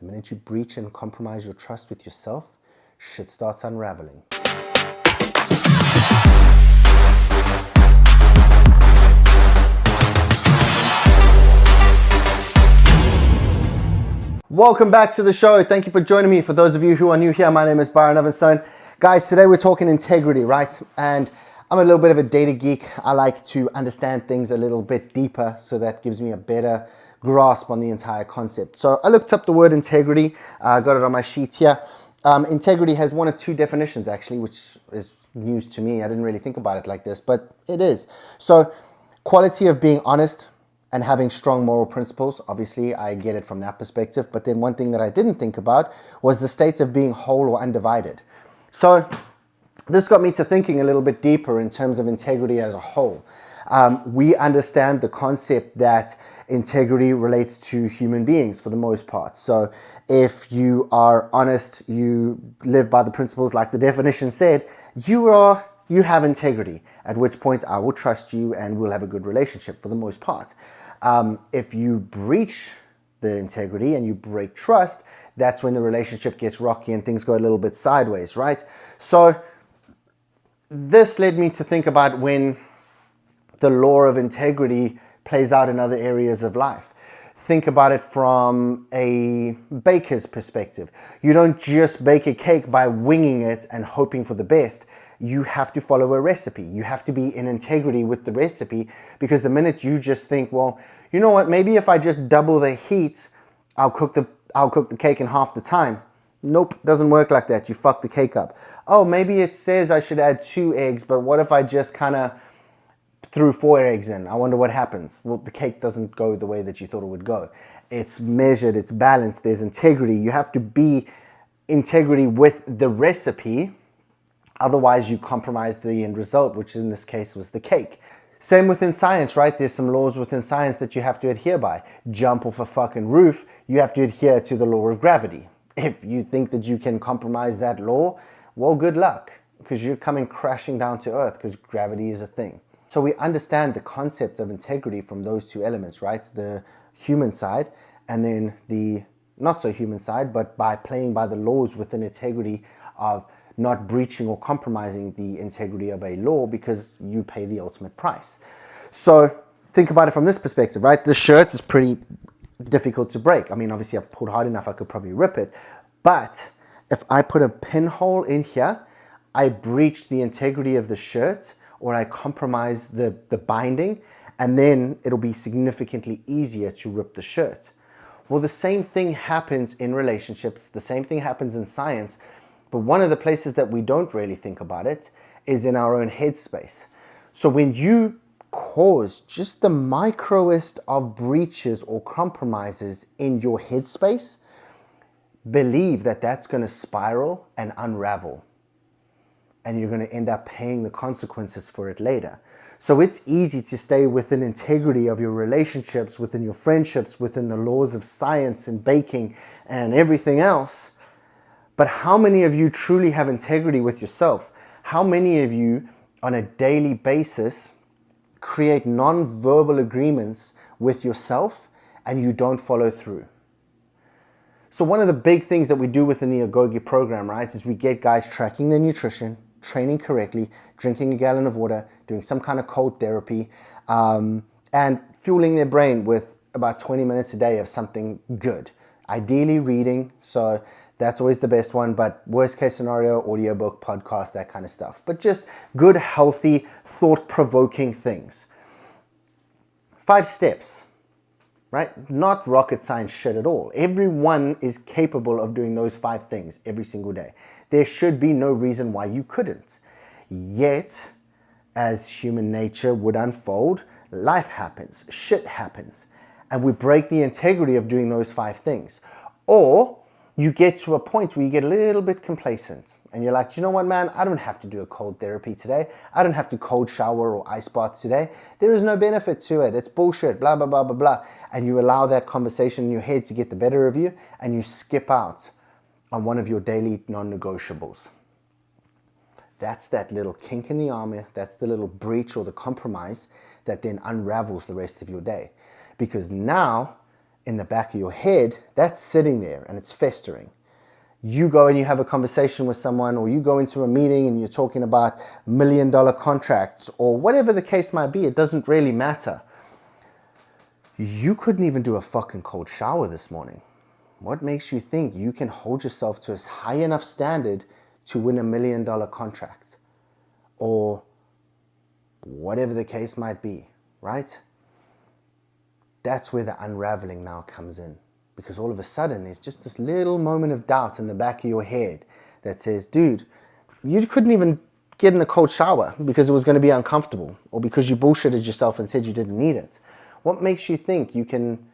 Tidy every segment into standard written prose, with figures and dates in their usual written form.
The minute you breach and compromise your trust with yourself, shit starts unraveling. Welcome back to the show. Thank you for joining me. For those of you who are new here, my name is Byron Ovenstone. Guys, today we're talking integrity, right? And I'm a little bit of a data geek. I like to understand things a little bit deeper, so that gives me a better grasp on the entire concept. So I looked up the word integrity. I got it on my sheet here. Integrity has one of two definitions, actually, which is news to me. I didn't really think about it like this, but it is. So quality of being honest and having strong moral principles. Obviously, I get it from that perspective. But then one thing that I didn't think about was the state of being whole or undivided. So this got me to thinking a little bit deeper in terms of integrity as a whole. We understand the concept that integrity relates to human beings for the most part. So if you are honest, you live by the principles like the definition said, you have integrity, at which point I will trust you and we'll have a good relationship for the most part. If you breach the integrity and you break trust, that's when the relationship gets rocky and things go a little bit sideways, right? So this led me to think about when the law of integrity plays out in other areas of life. Think about it from a baker's perspective. You don't just bake a cake by winging it and hoping for the best. You have to follow a recipe. You have to be in integrity with the recipe, because the minute you just think, well, you know what, maybe if I just double the heat, I'll cook the cake in half the time. Nope, doesn't work like that. You fuck the cake up. Oh, maybe it says I should add 2 eggs, but what if I just kind of threw 4 eggs in? I wonder what happens. Well, the cake doesn't go the way that you thought it would go. It's measured, it's balanced, there's integrity. You have to be integrity with the recipe. Otherwise, you compromise the end result, which in this case was the cake. Same within science, right? There's some laws within science that you have to adhere by. Jump off a fucking roof, you have to adhere to the law of gravity. If you think that you can compromise that law, well, good luck, because you're coming crashing down to earth, because gravity is a thing. So we understand the concept of integrity from those two elements, right? The human side and then the not so human side, but by playing by the laws within integrity of not breaching or compromising the integrity of a law, because you pay the ultimate price. So think about it from this perspective, right? The shirt is pretty difficult to break. I mean, obviously I've pulled hard enough, I could probably rip it. But if I put a pinhole in here, I breach the integrity of the shirt, or I compromise the binding, and then it'll be significantly easier to rip the shirt. Well, the same thing happens in relationships, the same thing happens in science, but one of the places that we don't really think about it is in our own headspace. So when you cause just the microest of breaches or compromises in your headspace, believe that that's going to spiral and unravel, and you're going to end up paying the consequences for it later. So it's easy to stay within integrity of your relationships, within your friendships, within the laws of science and baking and everything else. But how many of you truly have integrity with yourself? How many of you on a daily basis create non-verbal agreements with yourself and you don't follow through? So one of the big things that we do within the Agoge program, right, is we get guys tracking their nutrition, training correctly, drinking a gallon of water, doing some kind of cold therapy, and fueling their brain with about 20 minutes a day of something good. Ideally reading, so that's always the best one, but worst case scenario, audiobook, podcast, that kind of stuff. But just good, healthy, thought-provoking things. 5 steps, right? Not rocket science shit at all. Everyone is capable of doing those 5 things every single day. There should be no reason why you couldn't. Yet, as human nature would unfold, life happens, shit happens, and we break the integrity of doing those 5 things. Or you get to a point where you get a little bit complacent and you're like, you know what, man, I don't have to do a cold therapy today. I don't have to cold shower or ice bath today. There is no benefit to it. It's bullshit, blah, blah, blah, blah, blah. And you allow that conversation in your head to get the better of you, and you skip out on one of your daily non-negotiables. That's that little kink in the armor. That's the little breach or the compromise that then unravels the rest of your day. Because now in the back of your head, that's sitting there and it's festering. You go and you have a conversation with someone, or you go into a meeting and you're talking about $1 million contracts, or whatever the case might be. It doesn't really matter. You couldn't even do a fucking cold shower this morning. What makes you think you can hold yourself to a high enough standard to win $1 million contract, or whatever the case might be, right? That's where the unraveling now comes in. Because all of a sudden, there's just this little moment of doubt in the back of your head that says, dude, you couldn't even get in a cold shower because it was going to be uncomfortable, or because you bullshitted yourself and said you didn't need it. What makes you think you can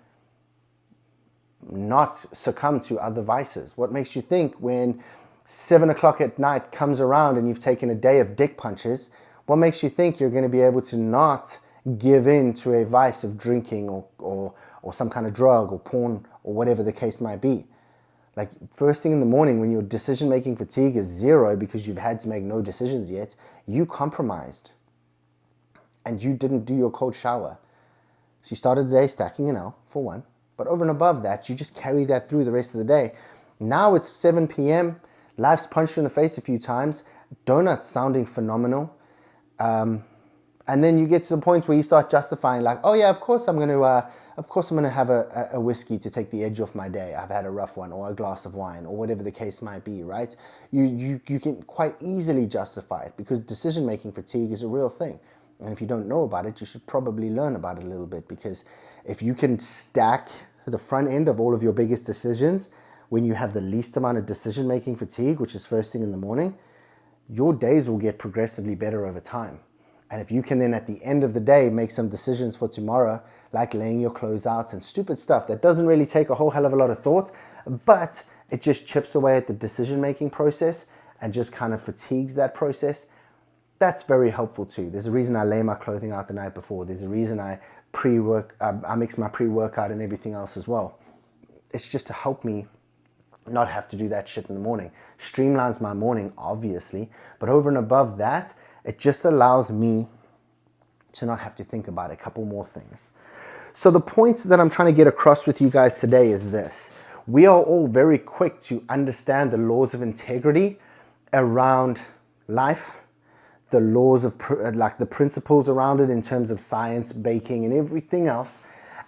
not succumb to other vices? What makes you think when 7 o'clock at night comes around and you've taken a day of dick punches, what makes you think you're going to be able to not give in to a vice of drinking or some kind of drug or porn or whatever the case might be? Like, first thing in the morning, when your decision-making fatigue is 0 because you've had to make no decisions yet, you compromised and you didn't do your cold shower. So you started the day stacking an L, for one, but over and above that, you just carry that through the rest of the day. Now it's 7 p.m., life's punched you in the face a few times, donuts sounding phenomenal, and then you get to the point where you start justifying, like, oh yeah, of course I'm going to have a whiskey to take the edge off my day. I've had a rough one, or a glass of wine, or whatever the case might be, right? You can quite easily justify it, because decision-making fatigue is a real thing. And if you don't know about it, you should probably learn about it a little bit, because if you can stack the front end of all of your biggest decisions when you have the least amount of decision-making fatigue, which is first thing in the morning, your days will get progressively better over time. And if you can then at the end of the day make some decisions for tomorrow, like laying your clothes out and stupid stuff that doesn't really take a whole hell of a lot of thought, but it just chips away at the decision-making process and just kind of fatigues that process, that's very helpful too. There's a reason I lay my clothing out the night before. There's a reason I mix my pre-workout and everything else as well. It's just to help me not have to do that shit in the morning. Streamlines my morning, obviously, but over and above that, it just allows me to not have to think about a couple more things. So the point that I'm trying to get across with you guys today is this. We are all very quick to understand the laws of integrity around life, the laws of, like the principles around it in terms of science, baking, and everything else.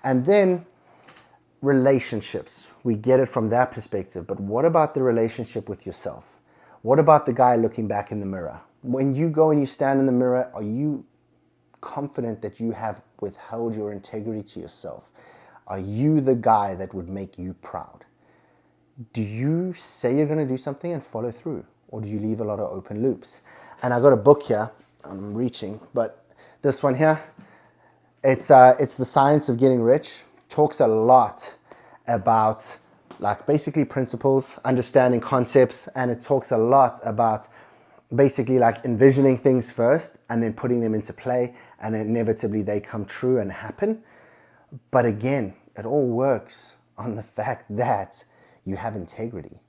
And then relationships. We get it from that perspective. But what about the relationship with yourself? What about the guy looking back in the mirror? When you go and you stand in the mirror, are you confident that you have withheld your integrity to yourself? Are you the guy that would make you proud? Do you say you're going to do something and follow through? Or do you leave a lot of open loops? And I got a book here, I'm reaching, but this one here, it's The Science of Getting Rich. Talks a lot about like basically principles, understanding concepts, and it talks a lot about basically like envisioning things first and then putting them into play, and inevitably they come true and happen. But again, it all works on the fact that you have integrity.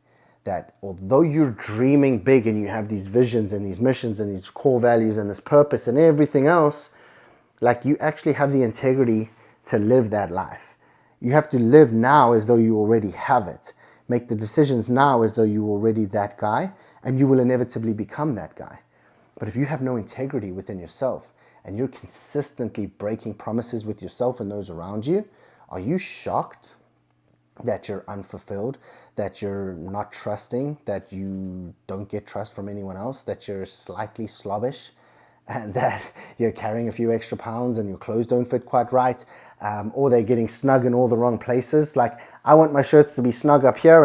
That although you're dreaming big and you have these visions and these missions and these core values and this purpose and everything else, like you actually have the integrity to live that life. You have to live now as though you already have it. Make the decisions now as though you're already that guy, and you will inevitably become that guy. But if you have no integrity within yourself and you're consistently breaking promises with yourself and those around you, are you shocked that you're unfulfilled, that you're not trusting, that you don't get trust from anyone else, that you're slightly slobbish, and that you're carrying a few extra pounds and your clothes don't fit quite right, or they're getting snug in all the wrong places? Like, I want my shirts to be snug up here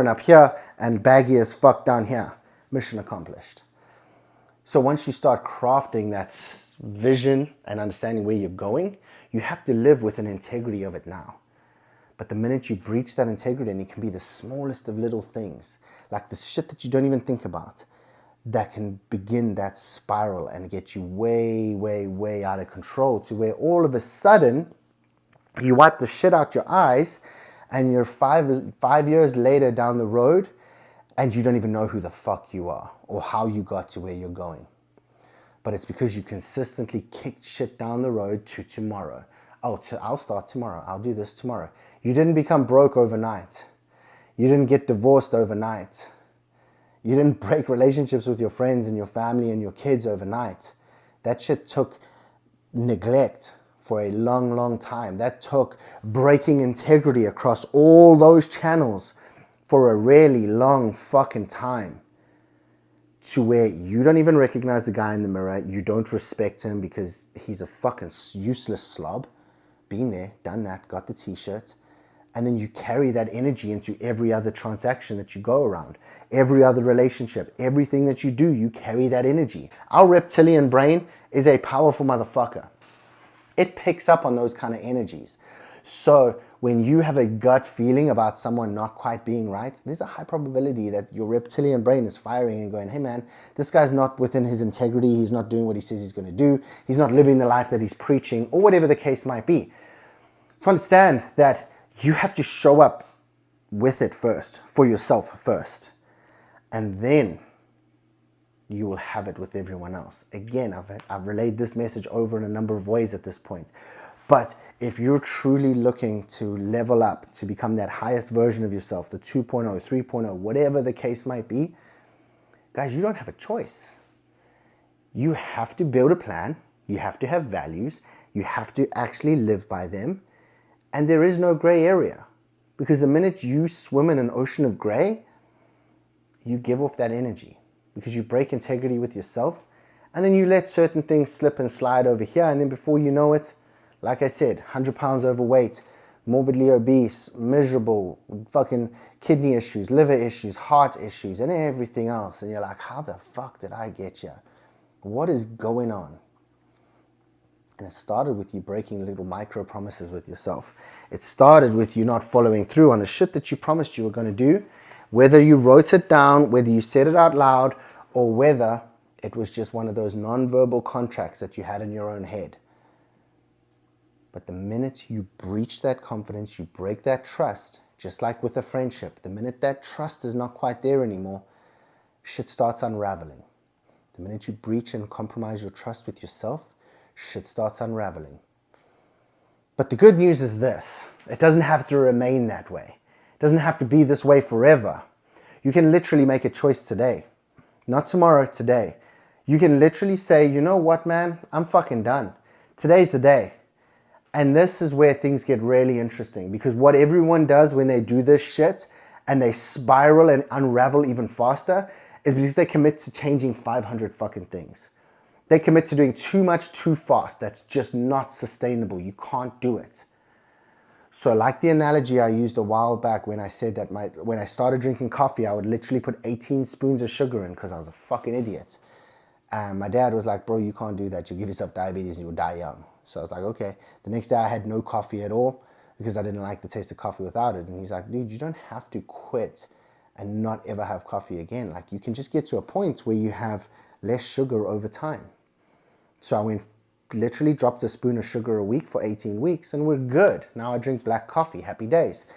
and baggy as fuck down here. Mission accomplished. So once you start crafting that vision and understanding where you're going, you have to live with an integrity of it now. But the minute you breach that integrity, and it can be the smallest of little things, like the shit that you don't even think about, that can begin that spiral and get you way, way, way out of control, to where all of a sudden you wipe the shit out your eyes and you're five years later down the road and you don't even know who the fuck you are or how you got to where you're going. But it's because you consistently kicked shit down the road to tomorrow. Oh, I'll start tomorrow. I'll do this tomorrow. You didn't become broke overnight. You didn't get divorced overnight. You didn't break relationships with your friends and your family and your kids overnight. That shit took neglect for a long, long time. That took breaking integrity across all those channels for a really long fucking time, to where you don't even recognize the guy in the mirror. You don't respect him because he's a fucking useless slob. Been there, done that, got the t-shirt. And then you carry that energy into every other transaction that you go around, every other relationship, everything that you do, you carry that energy. Our reptilian brain is a powerful motherfucker. It picks up on those kind of energies. So when you have a gut feeling about someone not quite being right, there's a high probability that your reptilian brain is firing and going, hey man, this guy's not within his integrity. He's not doing what he says he's going to do. He's not living the life that he's preaching, or whatever the case might be. So understand that you have to show up with it first, for yourself first. And then you will have it with everyone else. Again, I've relayed this message over in a number of ways at this point. But if you're truly looking to level up, to become that highest version of yourself, the 2.0, 3.0, whatever the case might be, guys, you don't have a choice. You have to build a plan. You have to have values. You have to actually live by them. And there is no gray area, because the minute you swim in an ocean of gray, you give off that energy, because you break integrity with yourself, and then you let certain things slip and slide over here, and then before you know it, like I said, 100 pounds overweight, morbidly obese, miserable, fucking kidney issues, liver issues, heart issues, and everything else. And you're like, how the fuck did I get here? What is going on? And it started with you breaking little micro promises with yourself. It started with you not following through on the shit that you promised you were going to do, whether you wrote it down, whether you said it out loud, or whether it was just one of those non-verbal contracts that you had in your own head. But the minute you breach that confidence, you break that trust, just like with a friendship, the minute that trust is not quite there anymore, shit starts unraveling. The minute you breach and compromise your trust with yourself, shit starts unraveling. But the good news is this: it doesn't have to remain that way. It doesn't have to be this way forever. You can literally make a choice today. Not tomorrow, today. You can literally say, you know what, man? I'm fucking done. Today's the day. And this is where things get really interesting, because what everyone does when they do this shit and they spiral and unravel even faster is because they commit to changing 500 fucking things. They commit to doing too much too fast. That's just not sustainable. You can't do it. So like the analogy I used a while back when I said that when I started drinking coffee, I would literally put 18 spoons of sugar in because I was a fucking idiot. And my dad was like, bro, you can't do that. You'll give yourself diabetes and you'll die young. So I was like, okay. The next day I had no coffee at all because I didn't like the taste of coffee without it. And he's like, dude, you don't have to quit and not ever have coffee again. Like, you can just get to a point where you have less sugar over time. So I went, literally dropped a spoon of sugar a week for 18 weeks and we're good. Now I drink black coffee, happy days.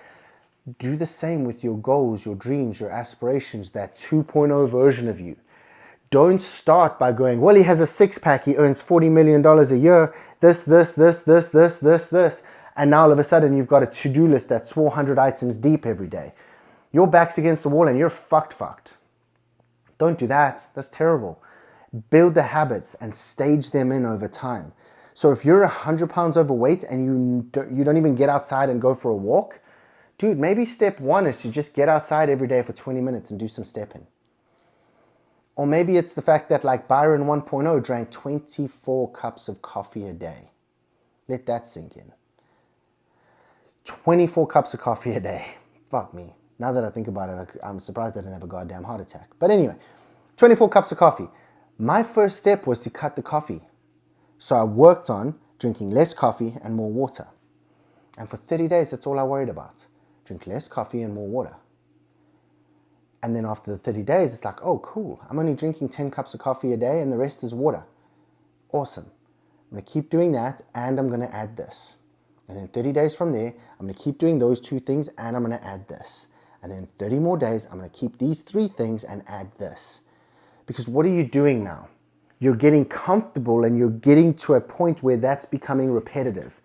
Do the same with your goals, your dreams, your aspirations, that 2.0 version of you. Don't start by going, well, he has a six-pack, he earns $40 million a year, this. And now all of a sudden you've got a to-do list that's 400 items deep every day. Your back's against the wall and you're fucked. Don't do that. That's terrible. Build the habits and stage them in over time. So if you're 100 pounds overweight and you don't even get outside and go for a walk, dude, maybe step one is to just get outside every day for 20 minutes and do some stepping. Or maybe it's the fact that, like Byron 1.0 drank 24 cups of coffee a day. Let that sink in. 24 cups of coffee a day. Fuck me. Now that I think about it, I'm surprised I didn't have a goddamn heart attack. But anyway, 24 cups of coffee. My first step was to cut the coffee. So I worked on drinking less coffee and more water. And for 30 days, that's all I worried about. Drink less coffee and more water. And then after the 30 days, it's like, oh, cool. I'm only drinking 10 cups of coffee a day and the rest is water. Awesome. I'm going to keep doing that and I'm going to add this. And then 30 days from there, I'm going to keep doing those two things and I'm going to add this. And then 30 more days, I'm going to keep these three things and add this. Because what are you doing now? You're getting comfortable and you're getting to a point where that's becoming repetitive.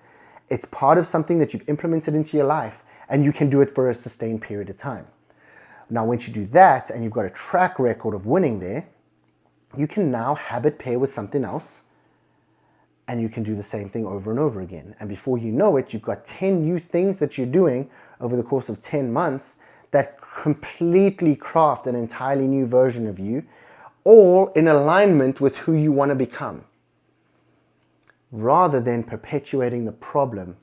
It's part of something that you've implemented into your life And you can do it for a sustained period of time. Now, once you do that and you've got a track record of winning there, you can now habit pair with something else, and you can do the same thing over and over again. And before you know it, you've got 10 new things that you're doing over the course of 10 months that completely craft an entirely new version of you, all in alignment with who you want to become, rather than perpetuating the problem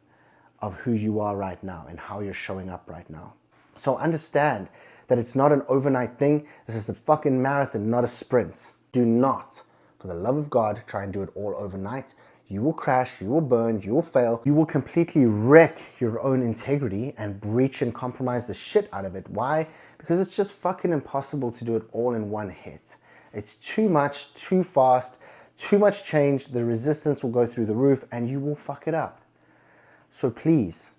of who you are right now and how you're showing up right now. So understand that it's not an overnight thing. This is a fucking marathon, not a sprint. Do not, for the love of God, try and do it all overnight. You will crash, you will burn, you will fail. You will completely wreck your own integrity and breach and compromise the shit out of it. Why? Because it's just fucking impossible to do it all in one hit. It's too much, too fast, too much change. The resistance will go through the roof and you will fuck it up. So please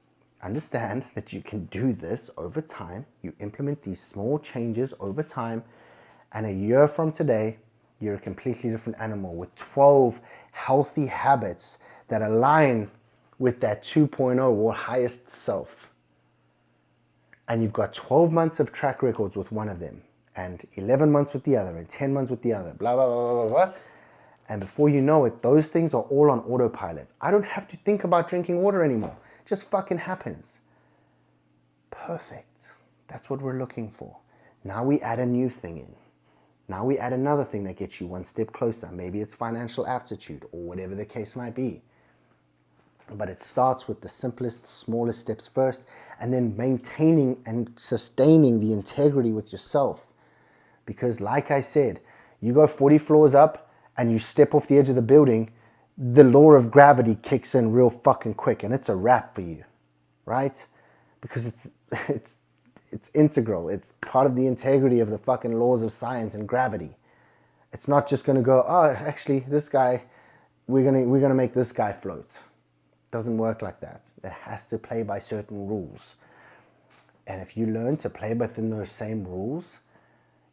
understand that you can do this over time. You implement these small changes over time, and a year from today, you're a completely different animal with 12 healthy habits that align with that 2.0 or highest self. And you've got 12 months of track records with one of them, and 11 months with the other, and 10 months with the other, blah, blah, blah, blah, blah. And before you know it, those things are all on autopilot. I don't have to think about drinking water anymore. It just fucking happens. Perfect. That's what we're looking for. Now we add a new thing in. Now we add another thing that gets you one step closer. Maybe it's financial aptitude or whatever the case might be. But it starts with the simplest, smallest steps first, and then maintaining and sustaining the integrity with yourself. Because like I said, you go 40 floors up and you step off the edge of the building, the law of gravity kicks in real fucking quick, and it's a wrap for you, right? Because it's integral. It's part of the integrity of the fucking laws of science and gravity. It's not just going to go, oh, actually, this guy, we're gonna make this guy float. It doesn't work like that. It has to play by certain rules. And if you learn to play within those same rules,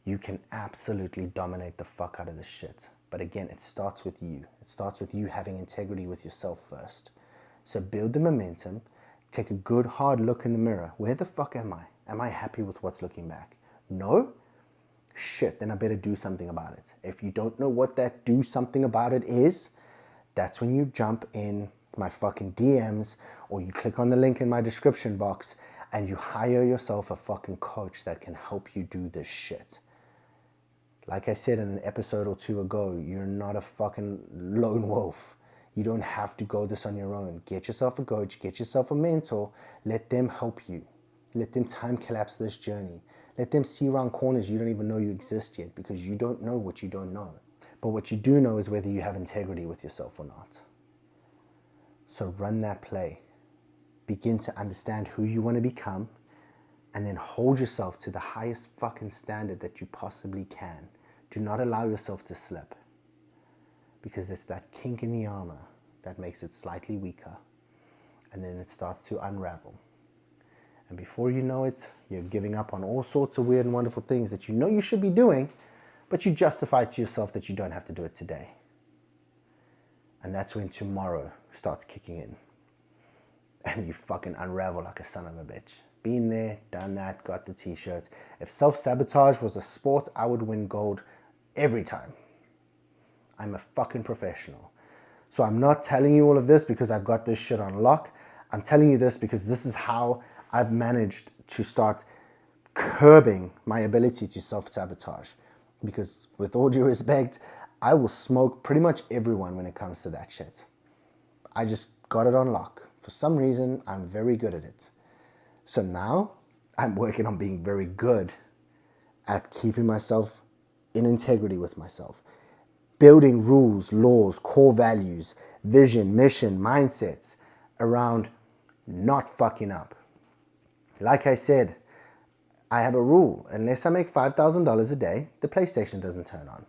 you can absolutely dominate the fuck out of this shit. But again, it starts with you. It starts with you having integrity with yourself first. So build the momentum. Take a good hard look in the mirror. Where the fuck am I? Am I happy with what's looking back? No? Shit, then I better do something about it. If you don't know what that do something about it is, that's when you jump in my fucking DMs, or you click on the link in my description box and you hire yourself a fucking coach that can help you do this shit. Like I said in an episode or two ago, you're not a fucking lone wolf. You don't have to go this on your own. Get yourself a coach, get yourself a mentor, let them help you. Let them time collapse this journey. Let them see around corners you don't even know you exist yet, because you don't know what you don't know. But what you do know is whether you have integrity with yourself or not. So run that play. Begin to understand who you want to become, and then hold yourself to the highest fucking standard that you possibly can. Do not allow yourself to slip, because it's that kink in the armor that makes it slightly weaker, and then it starts to unravel. And before you know it, you're giving up on all sorts of weird and wonderful things that you know you should be doing, but you justify to yourself that you don't have to do it today. And that's when tomorrow starts kicking in, and you fucking unravel like a son of a bitch. Been there, done that, got the t-shirt. If self-sabotage was a sport, I would win gold every time. I'm a fucking professional. So I'm not telling you all of this because I've got this shit on lock. I'm telling you this because this is how I've managed to start curbing my ability to self-sabotage. Because with all due respect, I will smoke pretty much everyone when it comes to that shit. I just got it on lock. For some reason, I'm very good at it. So now I'm working on being very good at keeping myself in integrity with myself. Building rules, laws, core values, vision, mission, mindsets around not fucking up. Like I said, I have a rule. Unless I make $5,000 a day, the PlayStation doesn't turn on.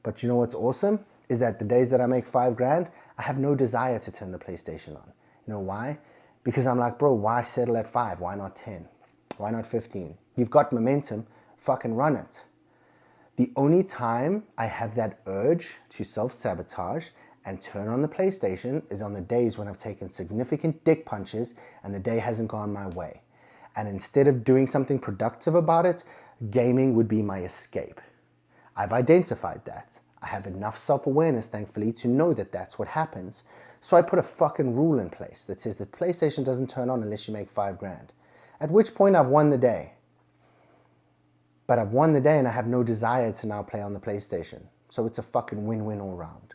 But you know what's awesome? Is that the days that I make $5,000, I have no desire to turn the PlayStation on. You know why? Because I'm like, bro, why settle at 5? Why not 10? Why not 15? You've got momentum, fucking run it. The only time I have that urge to self-sabotage and turn on the PlayStation is on the days when I've taken significant dick punches and the day hasn't gone my way. And instead of doing something productive about it, gaming would be my escape. I've identified that. I have enough self-awareness, thankfully, to know that that's what happens. So I put a fucking rule in place that says that PlayStation doesn't turn on unless you make $5,000. At which point I've won the day. But I've won the day and I have no desire to now play on the PlayStation. So it's a fucking win-win all round.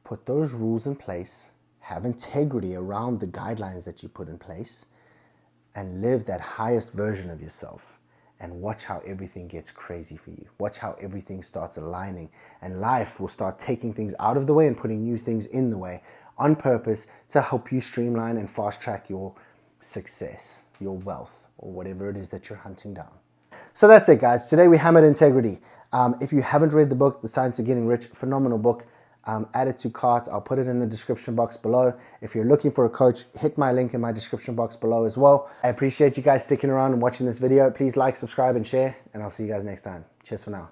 Put those rules in place, have integrity around the guidelines that you put in place, and live that highest version of yourself. And watch how everything gets crazy for you. Watch how everything starts aligning, and life will start taking things out of the way and putting new things in the way on purpose to help you streamline and fast track your success, your wealth, or whatever it is that you're hunting down. So that's it, guys. Today we hammered integrity. If you haven't read the book, The Science of Getting Rich, phenomenal book. Add it to cart. I'll put it in the description box below. If you're looking for a coach, hit my link in my description box below as well. I appreciate you guys sticking around and watching this video. Please like, subscribe, and share, and I'll see you guys next time. Cheers for now.